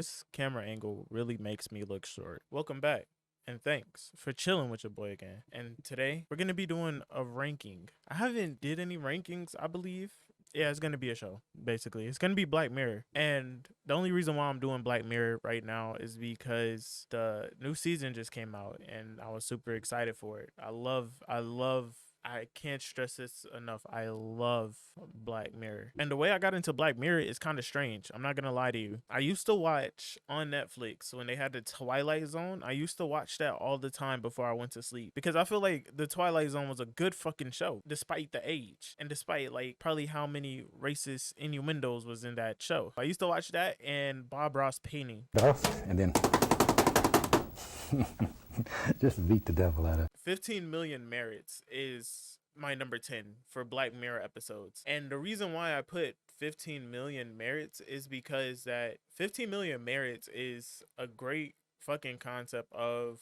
this camera angle really makes me look short. Welcome back. And thanks for chilling with your boy again. And today we're gonna be doing a ranking. I haven't did any rankings, I believe. Yeah, it's gonna be a show, basically. It's gonna be Black Mirror. And the only reason why I'm doing Black Mirror right now is because the new season just came out and I was super excited for it. I can't stress this enough. I love Black Mirror. And the way I got into Black Mirror is kind of strange. I'm not going to lie to you. I used to watch on Netflix when they had the Twilight Zone. I used to watch that all the time before I went to sleep because I feel like the Twilight Zone was a good fucking show despite the age and despite like probably how many racist innuendos was in that show. I used to watch that and Bob Ross painting. And then just beat the devil out of it. 15 Million Merits is my number 10 for Black Mirror episodes. And the reason why I put 15 Million Merits is because that 15 Million Merits is a great fucking concept of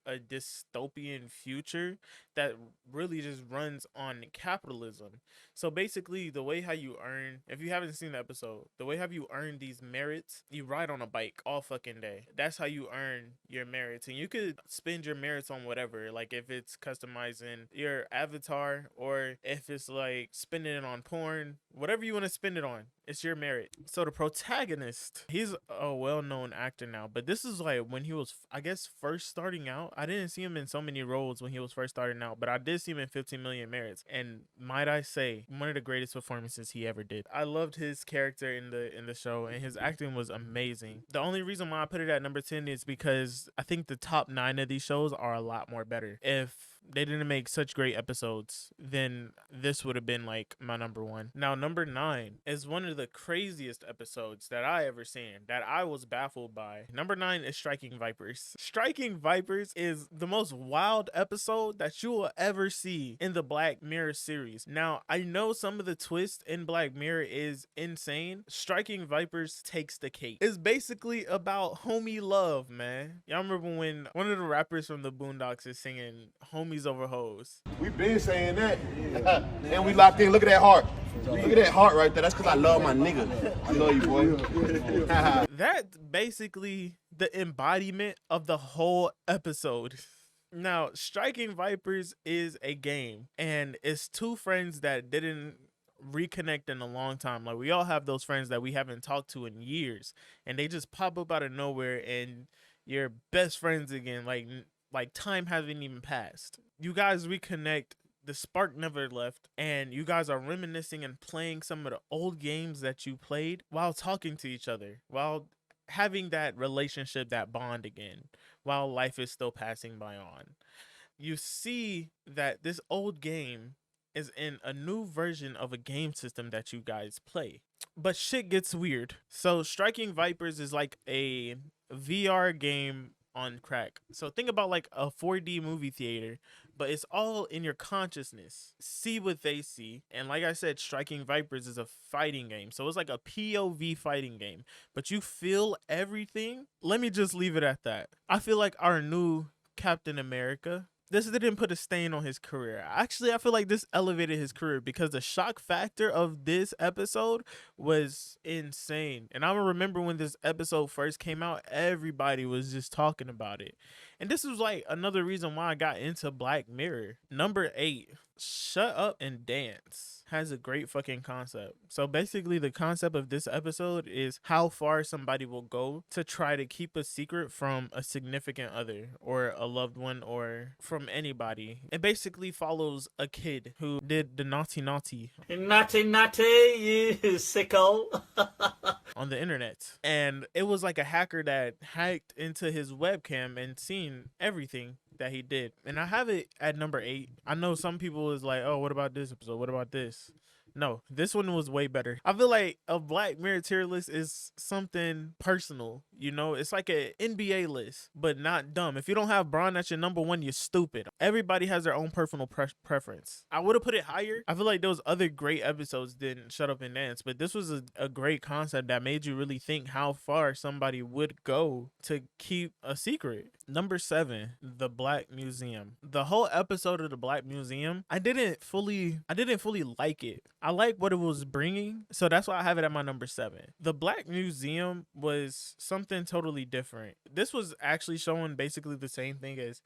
a dystopian future that really just runs on capitalism. So basically the way how you earn, if you haven't seen the episode, the way how you earn these merits, you ride on a bike all fucking day. That's how you earn your merits. And you could spend your merits on whatever, like if it's customizing your avatar or if it's like spending it on porn, whatever you want to spend it on, it's your merit. So the protagonist, he's a well-known actor now, but this is like when he was, I guess, first starting out. I didn't see him in so many roles when he was first starting out, but I did see him in 15 Million Merits. And might I say, one of the greatest performances he ever did. I loved his character in the show, and his acting was amazing. The only reason why I put it at number 10 is because I think the top 9 of these shows are a lot more better. If they didn't make such great episodes, then this would have been like my number 1. Now, number 9 is one of the craziest episodes that I ever seen that I was baffled by. Number 9 is Striking Vipers. Striking Vipers is the most wild episode that you will ever see in the Black Mirror series. Now, I know some of the twists in Black Mirror is insane. Striking Vipers takes the cake. It's basically about homie love, man. Y'all remember when one of the rappers from the Boondocks is singing homies over hoes? We been saying that. And we locked in. Look at that heart. Look at that heart right there. That's because I love my nigga. I love you, boy. That's basically the embodiment of the whole episode. Now, Striking Vipers is a game, and it's two friends that didn't reconnect in a long time. Like, we all have those friends that we haven't talked to in years, and they just pop up out of nowhere, and you're best friends again. Like time hasn't even passed. You guys reconnect. The spark never left, and you guys are reminiscing and playing some of the old games that you played while talking to each other, while having that relationship, that bond again, while life is still passing by on. You see that this old game is in a new version of a game system that you guys play. But shit gets weird. So Striking Vipers is like a VR game on crack. So think about like a 4D movie theater, but it's all in your consciousness. See what they see. And like I said, Striking Vipers is a fighting game. So it's like a POV fighting game, but you feel everything. Let me just leave it at that. I feel like our new Captain America, this didn't put a stain on his career. Actually, I feel like this elevated his career because the shock factor of this episode was insane. And I remember when this episode first came out, everybody was just talking about it. And this was like another reason why I got into Black Mirror. Number 8, Shut Up and Dance has a great fucking concept. So basically the concept of this episode is how far somebody will go to try to keep a secret from a significant other or a loved one or from anybody. It basically follows a kid who did the naughty naughty you sicko. on the internet. And it was like a hacker that hacked into his webcam and seen everything that he did. And I have it at number 8. I know some people is like, oh, what about this episode? What about this? No, this one was way better. I feel like a Black Mirror tier list is something personal, you know? It's like an NBA list, but not dumb. If you don't have Bron at your number 1, you're stupid. Everybody has their own personal preference. I would have put it higher. I feel like those other great episodes didn't Shut Up and Dance, but this was a great concept that made you really think how far somebody would go to keep a secret. Number 7, The Black Museum. The whole episode of The Black Museum, I didn't fully like it. I like what it was bringing, so that's why I have it at my number 7. The Black Museum was something totally different. This was actually showing basically the same thing as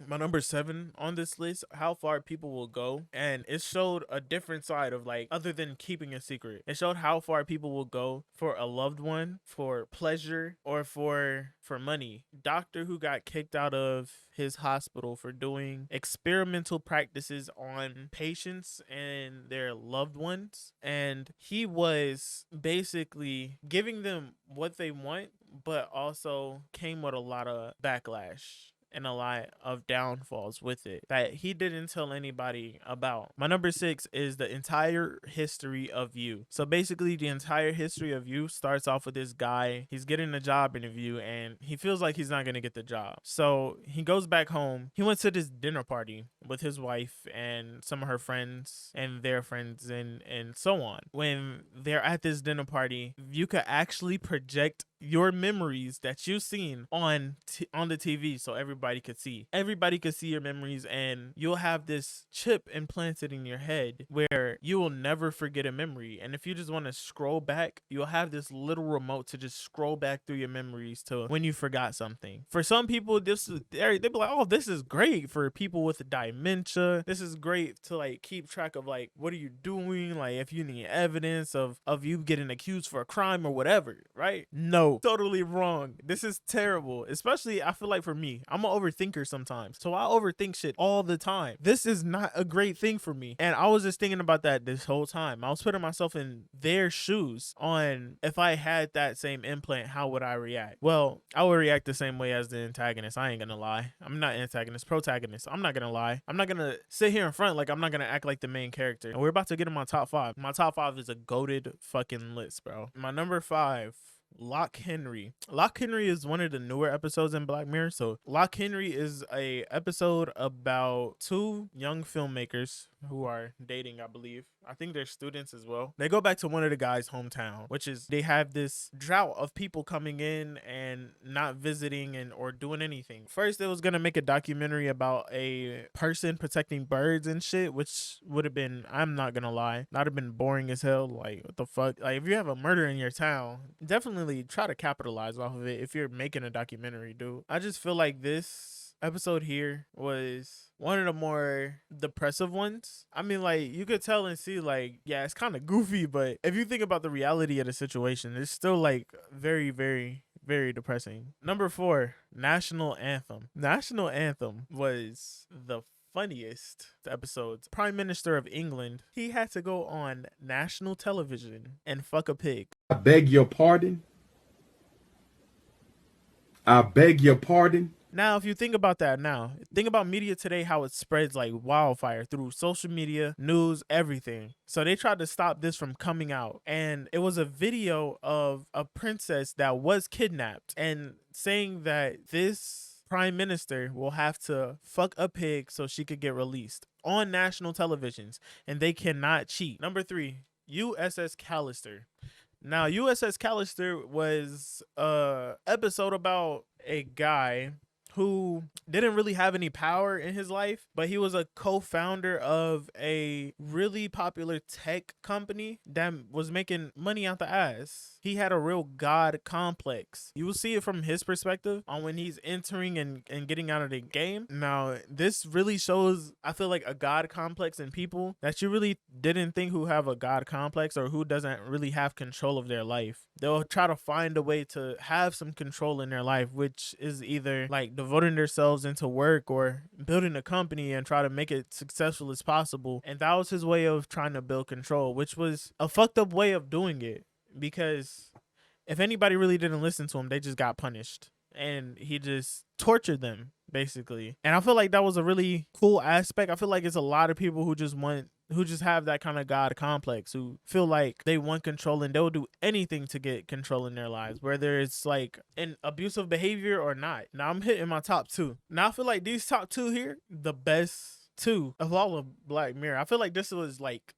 my number 7 on this list, how far people will go, and it showed a different side of, like, other than keeping a secret, it showed how far people will go for a loved one, for pleasure, or for money. Doctor who got kicked out of his hospital for doing experimental practices on patients and their loved ones, and he was basically giving them what they want, but also came with a lot of backlash and a lot of downfalls with it that he didn't tell anybody about. My number 6 is The Entire History of You. So basically, the entire history of You starts off with this guy. He's getting a job interview and he feels like he's not going to get the job. So he goes back home. He went to this dinner party with his wife and some of her friends and their friends and so on. When they're at this dinner party, you could actually project your memories that you've seen on the TV, so everybody could see your memories, and you'll have this chip implanted in your head where you will never forget a memory. And if you just want to scroll back, you'll have this little remote to just scroll back through your memories to when you forgot something. For some people, they'd be like, oh, this is great for people with dementia. This is great to, like, keep track of, like, what are you doing, like, if you need evidence of you getting accused for a crime or whatever, right? No, totally wrong. This is terrible. Especially, I feel like for me, I'm an overthinker sometimes, so I overthink shit all the time. This is not a great thing for me, and I was just thinking about that this whole time. I was putting myself in their shoes on if I had that same implant, how would I react? Well, I would react the same way as the antagonist. I ain't gonna lie. I'm not antagonist, protagonist. I'm not gonna lie. I'm not gonna sit here in front like I'm not gonna act like the main character. And we're about to get in my top 5. My top 5 is a goated fucking list, bro. My number 5, Lock Henry. Lock Henry is one of the newer episodes in Black Mirror. So Lock Henry is a episode about 2 young filmmakers who are dating, I believe. I think they're students as well. They go back to one of the guys' hometown, which is they have this drought of people coming in and not visiting or doing anything. First, it was gonna make a documentary about a person protecting birds and shit, which would have been, I'm not gonna lie, not have been boring as hell. Like, what the fuck? Like, if you have a murder in your town, definitely try to capitalize off of it if you're making a documentary, dude. I just feel like this episode here was one of the more depressive ones. I mean, like, you could tell and see, like, yeah, it's kind of goofy, but if you think about the reality of the situation, it's still, like, very, very, very depressing. Number 4, National Anthem. National Anthem was the funniest episodes. Prime Minister of England, he had to go on national television and fuck a pig. I beg your pardon. I beg your pardon. Now, if you think about that now, think about media today, how it spreads like wildfire through social media, news, everything. So they tried to stop this from coming out. And it was a video of a princess that was kidnapped and saying that this prime minister will have to fuck a pig so she could get released on national televisions, and they cannot cheat. Number 3, USS Callister. Now, USS Callister was a episode about a guy who didn't really have any power in his life, but he was a co-founder of a really popular tech company that was making money out the ass. He had a real God complex. You will see it from his perspective on when he's entering and getting out of the game. Now, this really shows, I feel like, a God complex in people that you really didn't think who have a God complex or who doesn't really have control of their life. They'll try to find a way to have some control in their life, which is either like devoting themselves into work or building a company and try to make it successful as possible. And that was his way of trying to build control, which was a fucked up way of doing it, because if anybody really didn't listen to him, they just got punished, and he just tortured them basically. And I feel like that was a really cool aspect. I feel like it's a lot of people who just have that kind of God complex, who feel like they want control and they'll do anything to get control in their lives, whether it's like an abusive behavior or not. Now I'm hitting my top 2. Now I feel like these top 2 here, the best 2 of all of Black Mirror. I feel like this was like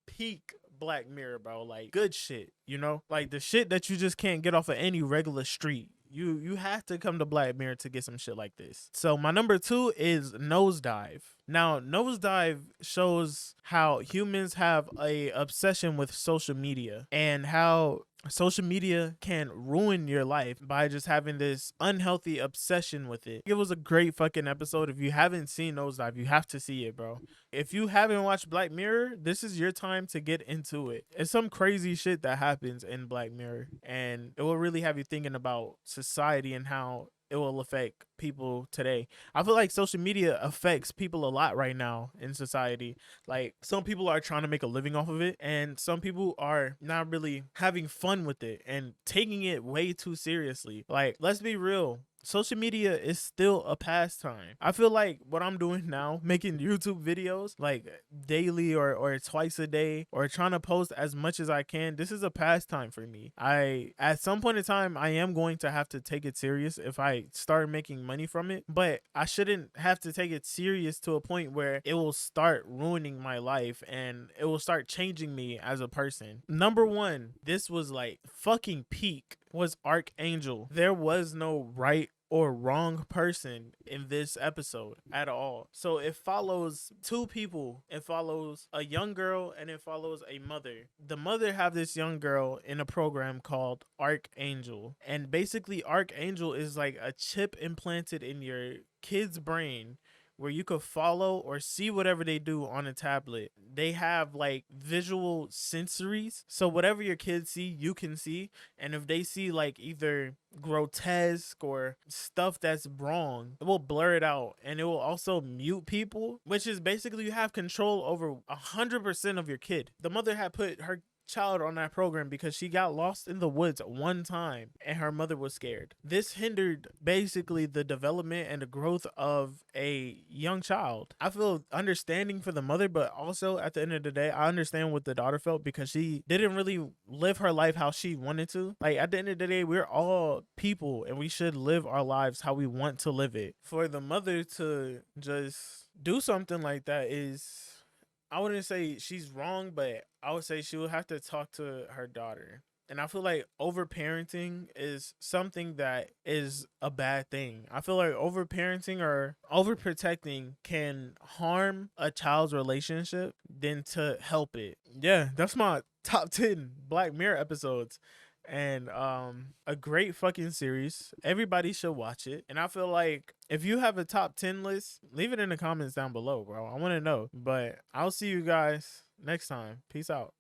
peak Black Mirror, bro. Like good shit, you know, like the shit that you just can't get off of any regular street. You have to come to Black Mirror to get some shit like this. So my number 2 is Nosedive. Now, Nosedive shows how humans have a obsession with social media and how social media can ruin your life by just having this unhealthy obsession with it. It was a great fucking episode. If you haven't seen Nosedive, you have to see it, bro. If you haven't watched Black Mirror, this is your time to get into it. It's some crazy shit that happens in Black Mirror, and it will really have you thinking about society and how it will affect people today. I feel like social media affects people a lot right now in society. Like, some people are trying to make a living off of it, and some people are not really having fun with it and taking it way too seriously. Like, let's be real. Social media is still a pastime. I feel like what I'm doing now, making YouTube videos like daily or twice a day, or trying to post as much as I can, this is a pastime for me. At some point in time, I am going to have to take it serious if I start making money from it, but I shouldn't have to take it serious to a point where it will start ruining my life and it will start changing me as a person. Number 1, this was like fucking peak, was Archangel. There was no right or wrong person in this episode at all. So it follows 2 people. It follows a young girl and it follows a mother. The mother have this young girl in a program called Archangel. And basically Archangel is like a chip implanted in your kid's brain where you could follow or see whatever they do on a tablet. They have like visual sensories. So whatever your kids see, you can see. And if they see like either grotesque or stuff that's wrong, it will blur it out. And it will also mute people, which is basically you have control over 100% of your kid. The mother had put her child on that program because she got lost in the woods one time and her mother was scared. This hindered basically the development and the growth of a young child. I feel understanding for the mother, but also at the end of the day, I understand what the daughter felt because she didn't really live her life how she wanted to. Like, at the end of the day, we're all people and we should live our lives how we want to live it. For the mother to just do something like that is, I wouldn't say she's wrong, but I would say she would have to talk to her daughter. And I feel like overparenting is something that is a bad thing. I feel like overparenting or overprotecting can harm a child's relationship than to help it. Yeah, that's my top 10 Black Mirror episodes. And a great fucking series. Everybody should watch it. And I feel like if you have a top 10 list, leave it in the comments down below, bro. I want to know. But I'll see you guys next time. Peace out.